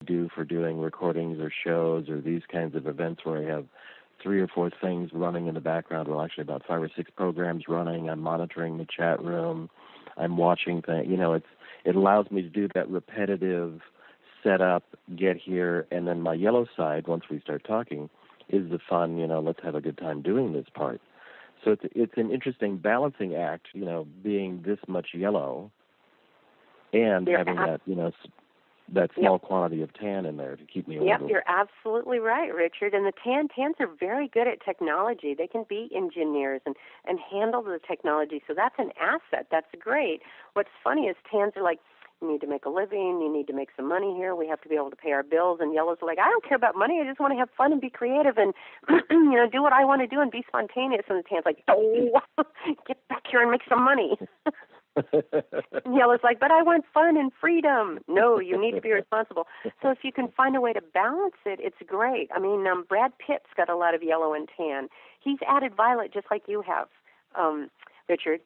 do for doing recordings or shows or these kinds of events where I have 3 or 4 things running in the background. Well, actually about 5 or 6 programs running. I'm monitoring the chat room. I'm watching things. It allows me to do that repetitive set up, get here, and then my yellow side, once we start talking, is the fun, let's have a good time doing this part. So it's an interesting balancing act, being this much yellow and having that, that small quantity of tan in there to keep me a little. Yep, you're absolutely right, Richard. And the tans are very good at technology. They can be engineers and handle the technology. So that's an asset. That's great. What's funny is tans are like, you need to make a living, you need to make some money here, we have to be able to pay our bills, and yellows are like, I don't care about money, I just want to have fun and be creative and do what I want to do and be spontaneous. And the tan's like, oh, get back here and make some money. And yellow's like, but I want fun and freedom. No, you need to be responsible. So if you can find a way to balance it, it's great. I mean, Brad Pitt's got a lot of yellow and tan. He's added violet just like you have, Richard.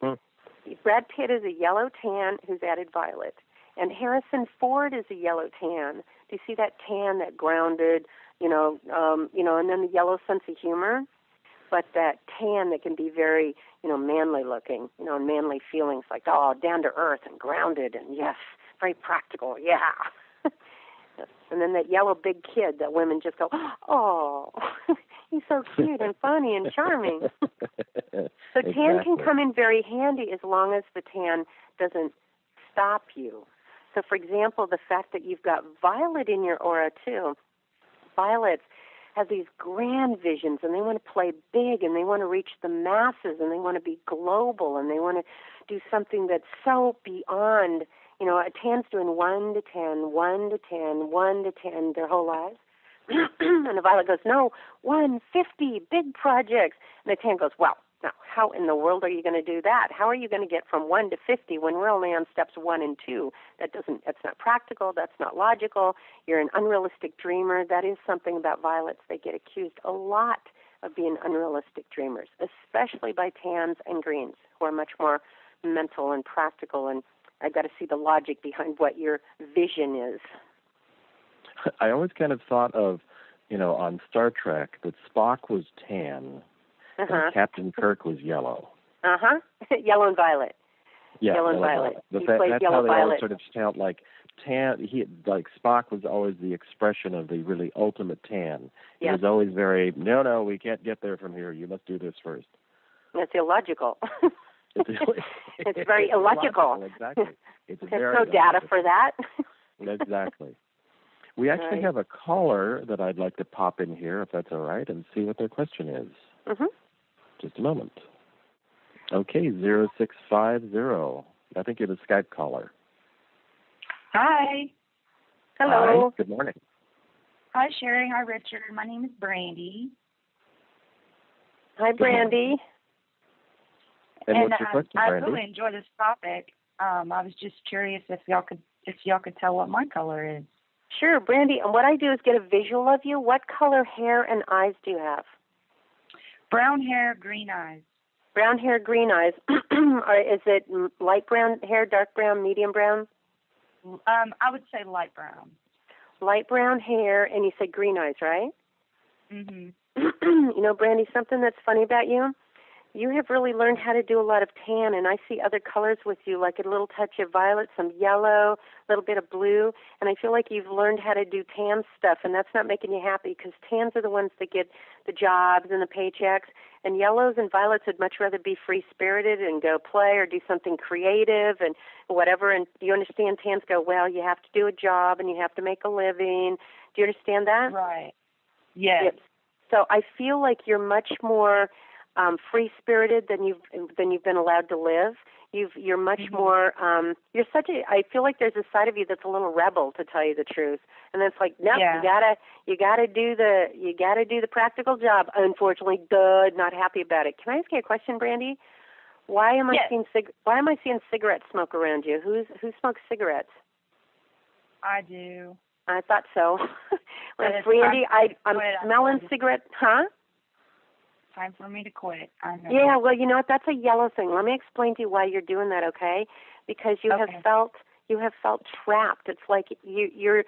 Brad Pitt is a yellow tan who's added violet. And Harrison Ford is a yellow tan. Do you see that tan, that grounded, and then the yellow sense of humor? But that tan that can be very, manly looking, and manly feelings like, down to earth and grounded and, yes, very practical, yeah. And then that yellow big kid that women just go, oh, he's so cute and funny and charming. So tan can come in very handy as long as the tan doesn't stop you. So, for example, the fact that you've got violet in your aura, too. Violets have these grand visions, and they want to play big, and they want to reach the masses, and they want to be global, and they want to do something that's so beyond, a tan's doing 1 to 10, 1 to 10, 1 to 10 their whole lives. And the violet goes, no, 150, big projects. And the tan goes, well, now, how in the world are you going to do that? How are you going to get from 1 to 50 when we're only on steps 1 and 2? That's not practical. That's not logical. You're an unrealistic dreamer. That is something about violets. They get accused a lot of being unrealistic dreamers, especially by tans and greens, who are much more mental and practical. And I've got to see the logic behind what your vision is. I always kind of thought of, on Star Trek, that Spock was tan. And Captain Kirk was yellow. Yellow and violet. Yeah, yellow and violet. But He plays that's yellow how they violet. always sort of sound like tan. Like Spock was always the expression of the really ultimate tan. It was always very, no, we can't get there from here. You must do this first. That's illogical. It's very illogical. Exactly. There's no data for that. Exactly. We actually have a caller that I'd like to pop in here, if that's all right, and see what their question is. Just a moment. Okay, 0650. I think you're the Skype caller. Hi. Hello. Hi. Good morning. Hi, Sherry. Hi, Richard. My name is Brandy. Hi, Brandy. And what's your question, Brandy? I really enjoy this topic. I was just curious if y'all could tell what my color is. Sure, Brandy. And what I do is get a visual of you. What color hair and eyes do you have? Brown hair, green eyes. Brown hair, green eyes. Is it light brown hair, dark brown, medium brown? I would say light brown. Light brown hair, and you said green eyes, right? Mm-hmm. Brandy, something that's funny about you, you have really learned how to do a lot of tan, and I see other colors with you, like a little touch of violet, some yellow, a little bit of blue, and I feel like you've learned how to do tan stuff, and that's not making you happy because tans are the ones that get the jobs and the paychecks, and yellows and violets would much rather be free-spirited and go play or do something creative and whatever, and you understand tans go, well, you have to do a job and you have to make a living. Do you understand that? Right. Yes. Yep. So I feel like you're much more free-spirited than you've been allowed to live. You're much more. You're such a. I feel like there's a side of you that's a little rebel, to tell you the truth. And it's like, no, you gotta do the practical job. Unfortunately, not happy about it. Can I ask you a question, Brandy? Why am I seeing cigarette smoke around you? Who smokes cigarettes? I do. I thought so. Brandy, I'm smelling cigarette. Huh? Time for me to quit. I know. Yeah, well, you know what? That's a yellow thing. Let me explain to you why you're doing that, okay? Because you have you have felt trapped. It's like you're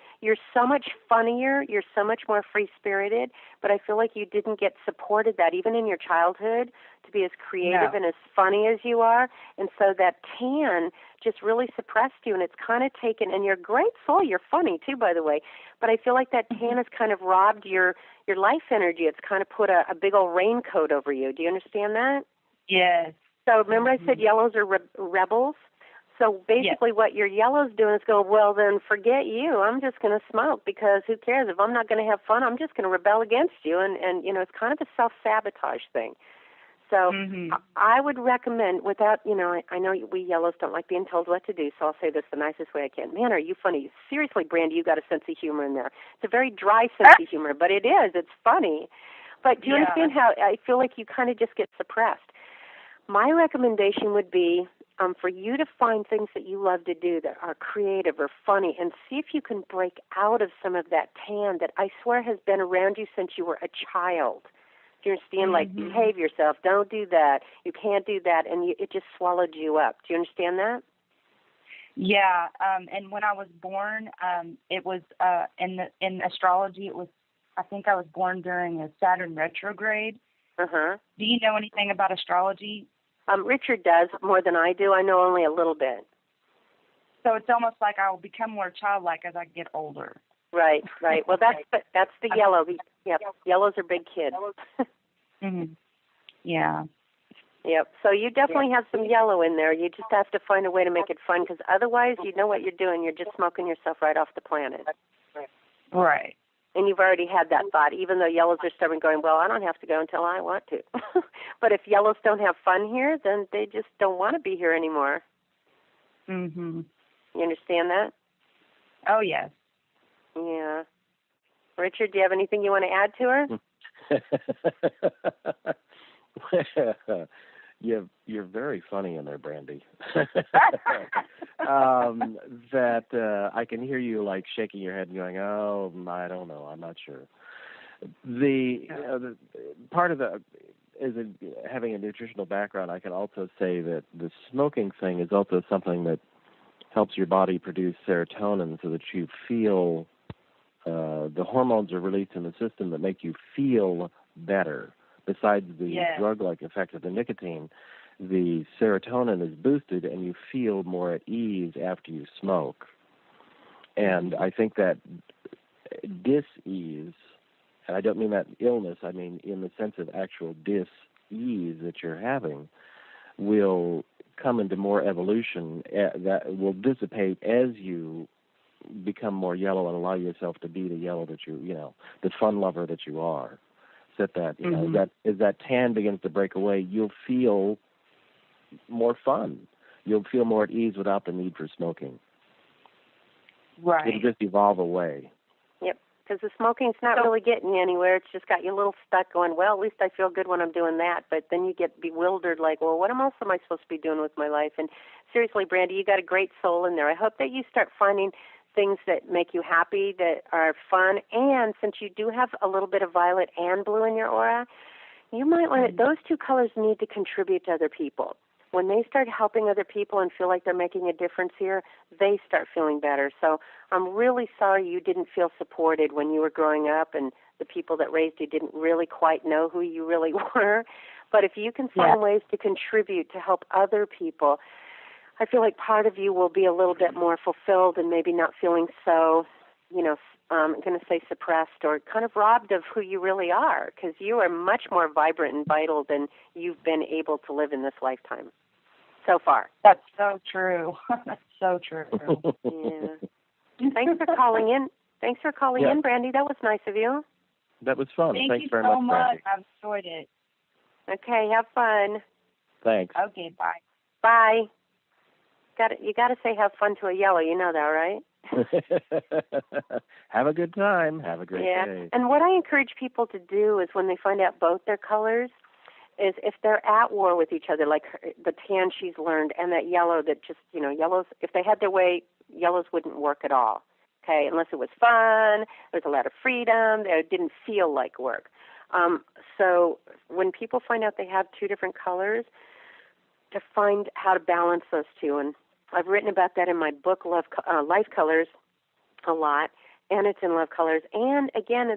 so much funnier, you're so much more free-spirited, but I feel like you didn't get supported that even in your childhood to be as creative and as funny as you are. And so that tan just really suppressed you, and it's kind of taken, and you're a great soul, you're funny too, by the way, but I feel like that tan has kind of robbed your life energy. It's kind of put a big old raincoat over you. Do you understand that? Yes. So remember I said yellows are rebels? So basically what your yellow's doing is going, well, then forget you. I'm just going to smoke because who cares? If I'm not going to have fun, I'm just going to rebel against you. And you know, it's kind of a self-sabotage thing. So I would recommend without, you know, I know we yellows don't like being told what to do, so I'll say this the nicest way I can. Man, are you funny. Seriously, Brandy, you got a sense of humor in there. It's a very dry sense of humor, but it is. It's funny. But do you understand how I feel like you kind of just get suppressed? My recommendation would be for you to find things that you love to do that are creative or funny and see if you can break out of some of that tan that I swear has been around you since you were a child. Do you understand? Like, behave yourself. Don't do that. You can't do that. And it just swallowed you up. Do you understand that? Yeah. And when I was born, it was in astrology, it was, I think I was born during a Saturn retrograde. Do you know anything about astrology? Richard does more than I do. I know only a little bit. So it's almost like I will become more childlike as I get older. Right. Well, that's the yellow. Yep. Yellows are big kids. Yeah. Yep. So you definitely have some yellow in there. You just have to find a way to make it fun because otherwise, you know what you're doing. You're just smoking yourself right off the planet. Right. And you've already had that thought, even though yellows are stubborn going, well, I don't have to go until I want to. But if yellows don't have fun here, then they just don't want to be here anymore. You understand that? Oh, yes. Yeah. Richard, do you have anything you want to add to her? You're very funny in there, Brandy. That I can hear you like shaking your head and going, "Oh, I don't know, I'm not sure." The part of having a nutritional background, I can also say that the smoking thing is also something that helps your body produce serotonin, so that you feel the hormones are released in the system that make you feel better. Besides the drug-like effect of the nicotine, the serotonin is boosted and you feel more at ease after you smoke. And I think that dis-ease, and I don't mean that illness, I mean in the sense of actual dis-ease that you're having, will come into more evolution that will dissipate as you become more yellow and allow yourself to be the yellow that the fun lover that you are. As that tan begins to break away, you'll feel more fun. You'll feel more at ease without the need for smoking. Right. It'll just evolve away. Yep, because the smoking's not really getting you anywhere. It's just got you a little stuck going, well, at least I feel good when I'm doing that. But then you get bewildered like, well, what else am I supposed to be doing with my life? And seriously, Brandy, you got a great soul in there. I hope that you start finding things that make you happy, that are fun, and since you do have a little bit of violet and blue in your aura, you might want to, those two colors need to contribute to other people. When they start helping other people and feel like they're making a difference here, they start feeling better. So I'm really sorry you didn't feel supported when you were growing up and the people that raised you didn't really quite know who you really were. But if you can find ways to contribute to help other people, I feel like part of you will be a little bit more fulfilled and maybe not feeling so, I'm going to say suppressed or kind of robbed of who you really are, because you are much more vibrant and vital than you've been able to live in this lifetime so far. That's so true. That's so true. Yeah. Thanks for calling in. Thanks for calling in, Brandy. That was nice of you. That was fun. Thanks very so much, Brandy. I've enjoyed it. Okay, have fun. Thanks. Okay, bye. Bye. You got to say have fun to a yellow. You know that, right? Have a good time. Have a great day. And what I encourage people to do is when they find out both their colors, is if they're at war with each other, like the tan she's learned and that yellow that just, yellows, if they had their way, yellows wouldn't work at all, okay, unless it was fun, there was a lot of freedom, it didn't feel like work. So when people find out they have two different colors, to find how to balance those two. And I've written about that in my book, Life Colors, a lot, and it's in LoveColors. And again,